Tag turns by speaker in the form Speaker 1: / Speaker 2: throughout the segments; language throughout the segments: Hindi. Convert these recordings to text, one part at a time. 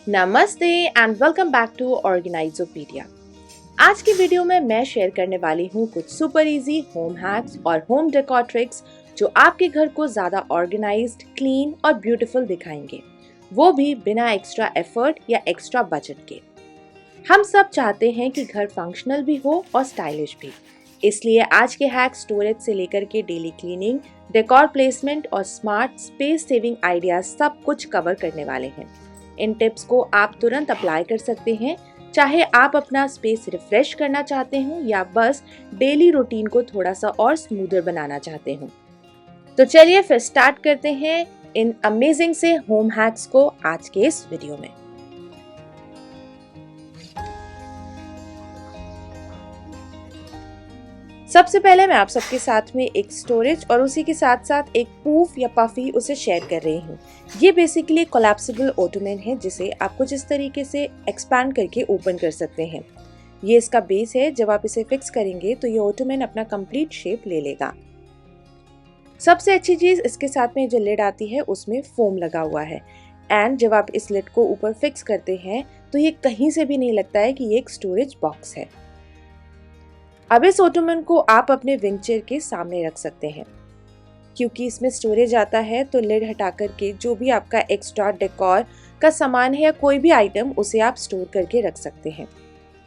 Speaker 1: नमस्ते एंड वेलकम बैक टू ऑर्गेनाइजोपीडिया। आज की वीडियो में मैं शेयर करने वाली हूँ कुछ सुपर इजी होम हैक्स और होम डेकोर ट्रिक्स जो आपके घर को ज्यादा ऑर्गेनाइज्ड, क्लीन और ब्यूटीफुल दिखाएंगे, वो भी बिना एक्स्ट्रा एफर्ट या एक्स्ट्रा बजट के। हम सब चाहते हैं कि घर फंक्शनल भी हो और स्टाइलिश भी, इसलिए आज के हैक स्टोरेज से लेकर के डेली क्लीनिंग, डेकोर प्लेसमेंट और स्मार्ट स्पेस सेविंग आइडियाज सब कुछ कवर करने वाले हैं। इन टिप्स को आप तुरंत अप्लाई कर सकते हैं, चाहे आप अपना स्पेस रिफ्रेश करना चाहते हो या बस डेली रूटीन को थोड़ा सा और स्मूदर बनाना चाहते हो। तो चलिए फिर स्टार्ट करते हैं इन अमेजिंग से होम हैक्स को आज के इस वीडियो में। सबसे पहले मैं आप सबके साथ में एक स्टोरेज और उसी के साथ साथ एक पूफ या पफी उसे शेयर कर रही हूँ। ये बेसिकली कोलैप्सिबल ओटोमन है जिसे आप कुछ इस तरीके से एक्सपैंड करके ओपन कर सकते हैं। ये इसका बेस है, जब आप इसे फिक्स करेंगे तो ये ओटोमन अपना कंप्लीट शेप ले लेगा। सबसे अच्छी चीज इसके साथ में जो लिड आती है उसमें फोम लगा हुआ है एंड जब आप इस लिड को ऊपर फिक्स करते हैं तो ये कहीं से भी नहीं लगता है कि ये एक स्टोरेज बॉक्स है। अब इस ओटोमन को आप अपने विंग चेयर के सामने रख सकते हैं। क्योंकि इसमें स्टोरेज आता है तो लिड हटा करके जो भी आपका एक्स्ट्रा डेकोर का सामान है या कोई भी आइटम उसे आप स्टोर करके रख सकते हैं।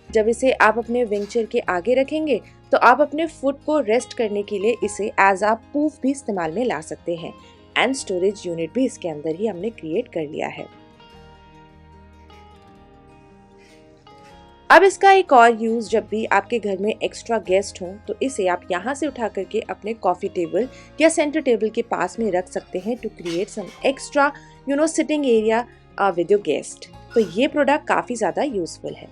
Speaker 1: जब इसे आप अपने विंग चेयर के आगे रखेंगे तो आप अपने फुट को रेस्ट करने के लिए इसे एज आप पूफ भी इस्तेमाल में ला सकते हैं एंड स्टोरेज यूनिट भी इसके अंदर ही हमने क्रिएट कर लिया है। अब इसका एक और यूज, जब भी आपके घर में एक्स्ट्रा गेस्ट हों तो इसे आप यहाँ से उठा करके अपने कॉफी टेबल या सेंटर टेबल के पास में रख सकते हैं to create some extra sitting area with your guest. तो ये प्रोडक्ट काफी ज्यादा यूजफुल है।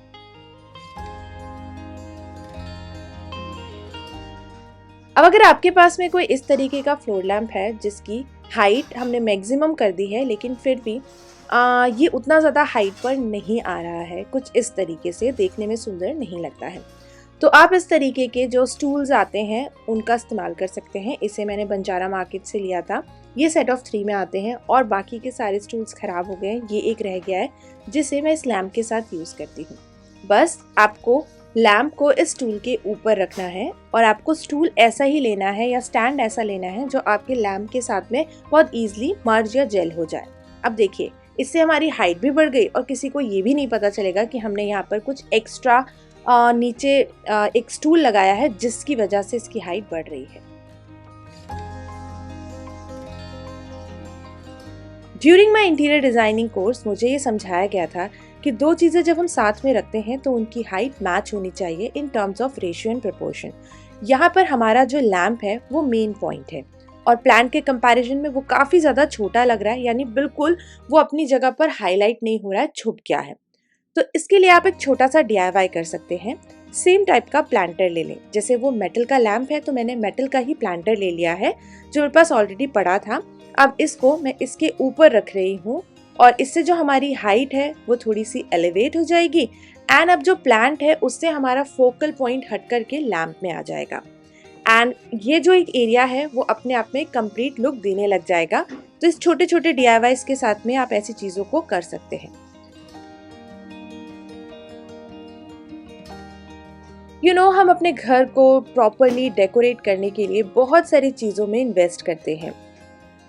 Speaker 1: अब अगर आपके पास में कोई इस तरीके का फ्लोर लैंप है जिसकी हाइट हमने मैक्सिमम कर दी है लेकिन फिर भी ये उतना ज़्यादा हाइट पर नहीं आ रहा है, कुछ इस तरीके से देखने में सुंदर नहीं लगता है, तो आप इस तरीके के जो स्टूल्स आते हैं उनका इस्तेमाल कर सकते हैं। इसे मैंने बंजारा मार्केट से लिया था। ये सेट ऑफ 3 में आते हैं और बाकी के सारे स्टूल्स ख़राब हो गए हैं। ये एक रह गया है जिसे मैं इस लैम्प के साथ यूज़ करती हूँ। बस आपको लैम्प को इस स्टूल के ऊपर रखना है और आपको स्टूल ऐसा ही लेना है या स्टैंड ऐसा लेना है जो आपके लैम्प के साथ में बहुत ईजिली मर्ज या जेल हो जाए। अब देखिए, इससे हमारी हाइट भी बढ़ गई और किसी को ये भी नहीं पता चलेगा कि हमने यहाँ पर कुछ एक्स्ट्रा नीचे एक स्टूल लगाया है जिसकी वजह से इसकी हाइट बढ़ रही है। During my interior designing course मुझे ये समझाया गया था कि 2 चीजें जब हम साथ में रखते हैं तो उनकी हाइट मैच होनी चाहिए in terms of ratio and proportion. यहाँ पर हमारा जो लैम्प है वो मेन पॉइंट है और प्लांट के कंपैरिजन में वो काफ़ी ज़्यादा छोटा लग रहा है, यानी बिल्कुल वो अपनी जगह पर हाईलाइट नहीं हो रहा है, छुप गया है। तो इसके लिए आप एक छोटा सा DIY कर सकते हैं। सेम टाइप का प्लांटर ले लें। जैसे वो मेटल का लैम्प है तो मैंने मेटल का ही प्लांटर ले लिया है जो मेरे पास ऑलरेडी पड़ा था। अब इसको मैं इसके ऊपर रख रही हूँ और इससे जो हमारी हाइट है वो थोड़ी सी एलिवेट हो जाएगी एंड अब जो प्लांट है उससे हमारा फोकल पॉइंट हट करके लैम्प में आ जाएगा एंड ये जो एक एरिया है वो अपने आप में कंप्लीट लुक देने लग जाएगा। तो इस छोटे छोटे DIYs के साथ में आप ऐसी चीज़ों को कर सकते हैं। हम अपने घर को प्रॉपरली डेकोरेट करने के लिए बहुत सारी चीज़ों में इन्वेस्ट करते हैं।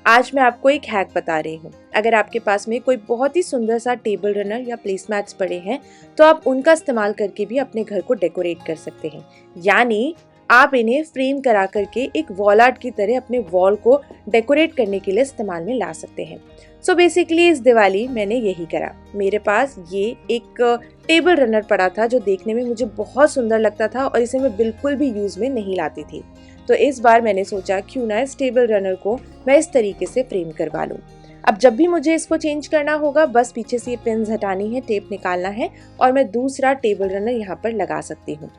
Speaker 1: आज मैं आपको एक हैक बता रही हूँ। अगर आपके पास में कोई बहुत ही सुंदर सा टेबल रनर या प्लेसमैट्स पड़े हैं तो आप उनका इस्तेमाल करके भी अपने घर को डेकोरेट कर सकते हैं, यानी आप इन्हें फ्रेम करा करके एक वॉल आर्ट की तरह अपने वॉल को डेकोरेट करने के लिए इस्तेमाल में ला सकते हैं। सो बेसिकली इस दिवाली मैंने यही करा। मेरे पास ये एक टेबल रनर पड़ा था जो देखने में मुझे बहुत सुंदर लगता था और इसे मैं बिल्कुल भी यूज़ में नहीं लाती थी। तो इस बार मैंने सोचा क्यों ना इस टेबल रनर को मैं इस तरीके से फ्रेम करवा लूँ। अब जब भी मुझे इसको चेंज करना होगा बस पीछे से ये पिन्स हटानी है, टेप निकालना है और मैं दूसरा टेबल रनर यहाँ पर लगा सकती हूँ।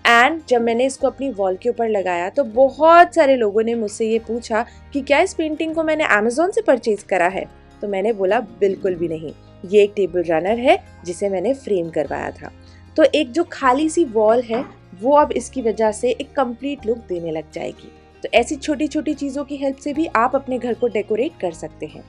Speaker 1: एंड जब मैंने इसको अपनी वॉल के ऊपर लगाया तो बहुत सारे लोगों ने मुझसे ये पूछा कि क्या इस पेंटिंग को मैंने अमेज़न से परचेज करा है। तो मैंने बोला बिल्कुल भी नहीं, ये एक टेबल रनर है जिसे मैंने फ्रेम करवाया था। तो एक जो खाली सी वॉल है वो अब इसकी वजह से एक कंप्लीट लुक देने लग जाएगी। तो ऐसी छोटी छोटी चीज़ों की हेल्प से भी आप अपने घर को डेकोरेट कर सकते हैं।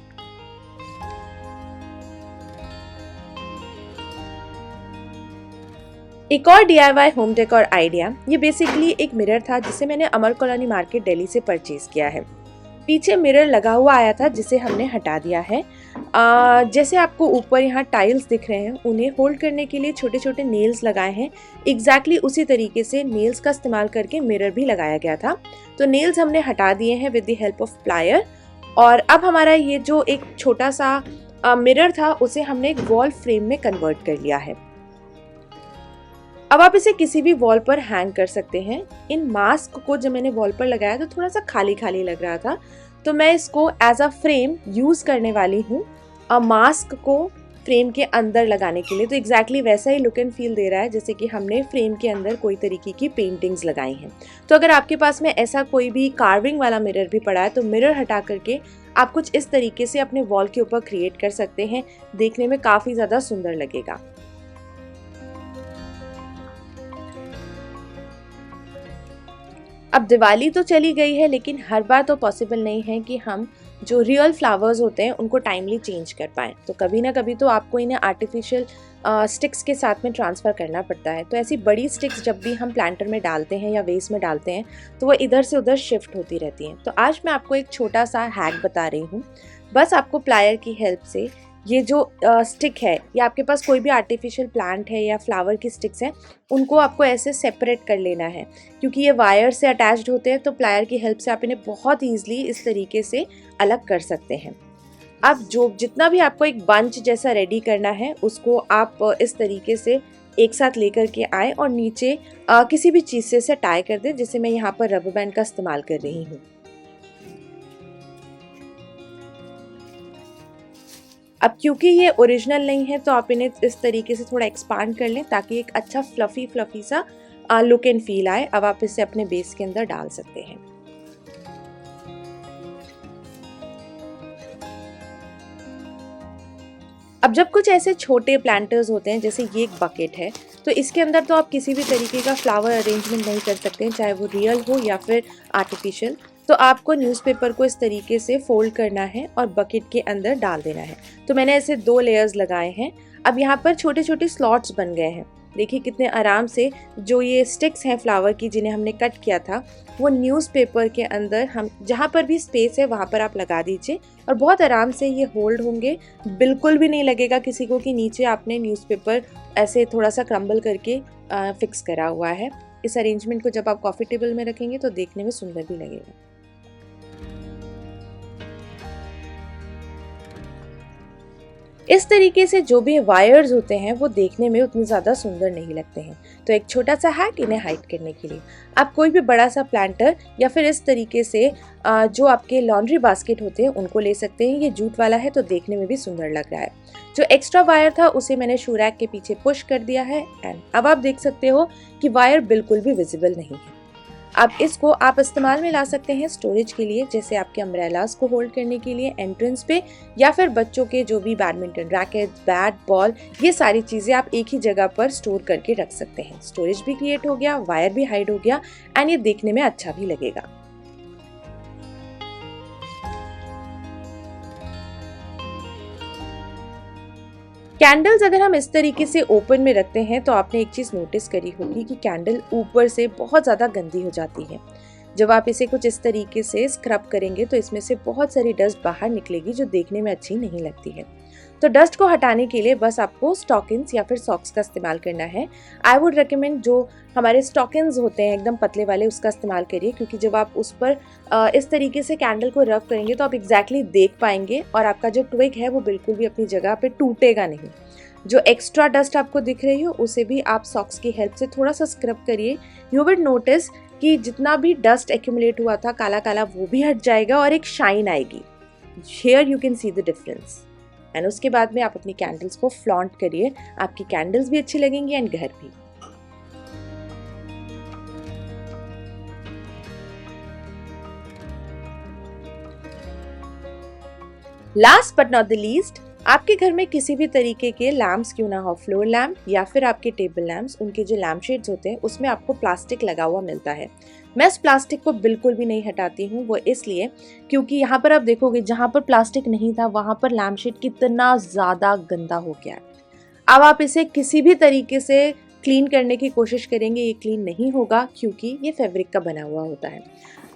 Speaker 1: एक और DIY होम डेकोर आइडिया, ये बेसिकली एक मिरर था जिसे मैंने अमर कॉलोनी मार्केट दिल्ली से परचेज किया है। पीछे मिरर लगा हुआ आया था जिसे हमने हटा दिया है। जैसे आपको ऊपर यहाँ टाइल्स दिख रहे हैं, उन्हें होल्ड करने के लिए छोटे छोटे नेल्स लगाए हैं। एग्जैक्टली उसी तरीके से नेल्स का इस्तेमाल करके मिरर भी लगाया गया था। तो नेल्स हमने हटा दिए हैं with the help of plier. और अब हमारा ये जो एक छोटा सा मिरर था उसे हमने एक वॉल फ्रेम में कन्वर्ट कर लिया है। अब आप इसे किसी भी वॉल पर हैंग कर सकते हैं। इन मास्क को जब मैंने वॉल पर लगाया तो थोड़ा सा खाली खाली लग रहा था, तो मैं इसको एज अ फ्रेम यूज करने वाली हूँ मास्क को फ्रेम के अंदर लगाने के लिए। तो एग्जैक्टली वैसा ही लुक एंड फील दे रहा है जैसे कि हमने फ्रेम के अंदर कोई तरीके की पेंटिंग्स लगाई हैं। तो अगर आपके पास में ऐसा कोई भी कार्विंग वाला मिरर भी पड़ा है तो मिरर हटा करके आप कुछ इस तरीके से अपने वॉल के ऊपर क्रिएट कर सकते हैं। देखने में काफ़ी ज़्यादा सुंदर लगेगा। अब दिवाली तो चली गई है, लेकिन हर बार तो पॉसिबल नहीं है कि हम जो रियल फ्लावर्स होते हैं उनको टाइमली चेंज कर पाएँ। तो कभी ना कभी तो आपको इन्हें आर्टिफिशियल स्टिक्स के साथ में ट्रांसफ़र करना पड़ता है। तो ऐसी बड़ी स्टिक्स जब भी हम प्लांटर में डालते हैं या वेस्ट में डालते हैं तो वो इधर से उधर शिफ्ट होती रहती हैं। तो आज मैं आपको एक छोटा सा हैक बता रही हूँ। बस आपको प्लायर की हेल्प से ये जो स्टिक है, या आपके पास कोई भी आर्टिफिशियल प्लांट है या फ्लावर की स्टिक्स हैं, उनको आपको ऐसे सेपरेट कर लेना है। क्योंकि ये वायर से अटैच्ड होते हैं तो प्लायर की हेल्प से आप इन्हें बहुत ईजिली इस तरीके से अलग कर सकते हैं। अब जितना भी आपको एक बंच जैसा रेडी करना है उसको आप इस तरीके से एक साथ लेकर के आए और नीचे किसी भी चीज़ से इसे टाई कर दें। जैसे मैं यहाँ पर रबर बैंड का इस्तेमाल कर रही हूँ। अब क्योंकि ये ओरिजिनल नहीं है तो आप इन्हें इस तरीके से थोड़ा एक्सपांड कर लें ताकि एक अच्छा फ्लफी सा लुक एंड फील आए। अब आप इसे अपने बेस के अंदर डाल सकते हैं। अब जब कुछ ऐसे छोटे प्लांटर्स होते हैं, जैसे ये एक बकेट है, तो इसके अंदर तो आप किसी भी तरीके का फ्लावर अरेंजमेंट नहीं कर सकते हैं, चाहे वो रियल हो या फिर आर्टिफिशियल। तो आपको न्यूज़पेपर को इस तरीके से फोल्ड करना है और बकेट के अंदर डाल देना है। तो मैंने ऐसे 2 लेयर्स लगाए हैं। अब यहाँ पर छोटे छोटे स्लॉट्स बन गए हैं। देखिए कितने आराम से जो ये स्टिक्स हैं फ्लावर की जिन्हें हमने कट किया था, वो न्यूज़पेपर के अंदर हम जहाँ पर भी स्पेस है वहाँ पर आप लगा दीजिए और बहुत आराम से ये होल्ड होंगे। बिल्कुल भी नहीं लगेगा किसी को कि नीचे आपने न्यूज़पेपर ऐसे थोड़ा सा क्रम्बल करके फिक्स करा हुआ है। इस अरेंजमेंट को जब आप कॉफ़ी टेबल में रखेंगे तो देखने में सुंदर भी लगेगा। इस तरीके से जो भी वायर्स होते हैं वो देखने में उतने ज़्यादा सुंदर नहीं लगते हैं। तो एक छोटा सा हैक इन्हें हाइड करने के लिए, आप कोई भी बड़ा सा प्लांटर या फिर इस तरीके से जो आपके लॉन्ड्री बास्केट होते हैं उनको ले सकते हैं। ये जूट वाला है तो देखने में भी सुंदर लग रहा है। जो एक्स्ट्रा वायर था उसे मैंने शू रैक के पीछे पुश कर दिया है एंड अब आप देख सकते हो कि वायर बिल्कुल भी विजिबल नहीं है। अब इसको आप इस्तेमाल में ला सकते हैं स्टोरेज के लिए, जैसे आपके अम्ब्रेलास को होल्ड करने के लिए एंट्रेंस पे, या फिर बच्चों के जो भी बैडमिंटन रैकेट्स, बैट, बॉल, ये सारी चीज़ें आप एक ही जगह पर स्टोर करके रख सकते हैं। स्टोरेज भी क्रिएट हो गया, वायर भी हाइड हो गया एंड ये देखने में अच्छा भी लगेगा। कैंडल्स अगर हम इस तरीके से ओपन में रखते हैं तो आपने एक चीज़ नोटिस करी होगी कि कैंडल ऊपर से बहुत ज़्यादा गंदी हो जाती है। जब आप इसे कुछ इस तरीके से स्क्रब करेंगे तो इसमें से बहुत सारी डस्ट बाहर निकलेगी जो देखने में अच्छी नहीं लगती है। तो डस्ट को हटाने के लिए बस आपको स्टॉकिंग्स या फिर सॉक्स का इस्तेमाल करना है। आई वुड रिकमेंड जो हमारे स्टॉकिंग्स होते हैं एकदम पतले वाले, उसका इस्तेमाल करिए, क्योंकि जब आप उस पर इस तरीके से कैंडल को रब करेंगे तो आप एग्जैक्टली देख पाएंगे और आपका जो ट्विग है वो बिल्कुल भी अपनी जगह पे टूटेगा नहीं। जो एक्स्ट्रा डस्ट आपको दिख रही हो उसे भी आप सॉक्स की हेल्प से थोड़ा सा स्क्रब करिए। यू विल नोटिस कि जितना भी डस्ट एक्यूमुलेट हुआ था काला काला वो भी हट जाएगा और एक शाइन आएगी। Here you can see the difference. And उसके बाद में आप अपनी कैंडल्स को फ्लॉन्ट करिए, आपकी कैंडल्स भी अच्छी लगेंगी एंड घर भी। Last but not the least, आपके घर में किसी भी तरीके के लैम्प्स क्यों ना हो, फ्लोर लैम्प या फिर आपके टेबल लैम्प्स, उनके जो लैम्प शेड्स होते हैं उसमें आपको प्लास्टिक लगा हुआ मिलता है। मैं इस प्लास्टिक को बिल्कुल भी नहीं हटाती हूँ, वो इसलिए क्योंकि यहाँ पर आप देखोगे जहाँ पर प्लास्टिक नहीं था वहाँ पर लैम्प शेड कितना ज़्यादा गंदा हो गया है। अब आप इसे किसी भी तरीके से क्लीन करने की कोशिश करेंगे ये क्लीन नहीं होगा, क्योंकि ये फैब्रिक का बना हुआ होता है।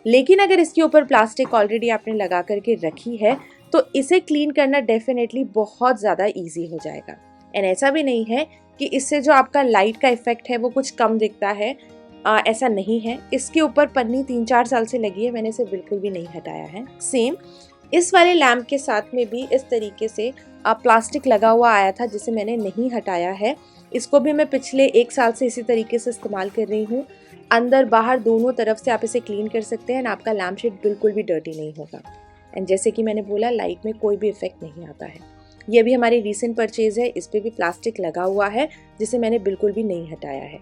Speaker 1: लेकिन अगर इसके ऊपर प्लास्टिक ऑलरेडी आपने लगा करके रखी है तो इसे क्लीन करना डेफिनेटली बहुत ज़्यादा ईजी हो जाएगा। एंड ऐसा भी नहीं है कि इससे जो आपका लाइट का इफेक्ट है वो कुछ कम दिखता है, ऐसा नहीं है। इसके ऊपर पन्नी 3-4 साल से लगी है, मैंने इसे बिल्कुल भी नहीं हटाया है। सेम इस वाले लैम्प के साथ में भी इस तरीके से प्लास्टिक लगा हुआ आया था जिसे मैंने नहीं हटाया है। इसको भी मैं पिछले 1 साल से इसी तरीके से इस्तेमाल कर रही हूँ। अंदर बाहर दोनों तरफ से आप इसे क्लीन कर सकते हैं, आपका लैम्प शेड बिल्कुल भी डर्टी नहीं होगा। एंड जैसे कि मैंने बोला, लाइट में कोई भी इफेक्ट नहीं आता है। ये भी हमारी रीसेंट परचेज है, इस पे भी प्लास्टिक लगा हुआ है जिसे मैंने बिल्कुल भी नहीं हटाया है।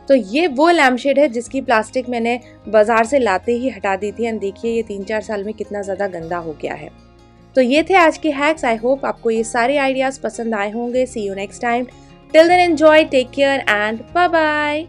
Speaker 1: तो ये वो लैम्प शेड है जिसकी प्लास्टिक मैंने बाजार से लाते ही हटा दी थी। एंड देखिए ये 3-4 साल में कितना ज़्यादा गंदा हो गया है। तो ये थे आज के हैक्स। आई होप आपको ये सारे आइडियाज़ पसंद आए होंगे। See you next time. Till then enjoy, take care and bye bye.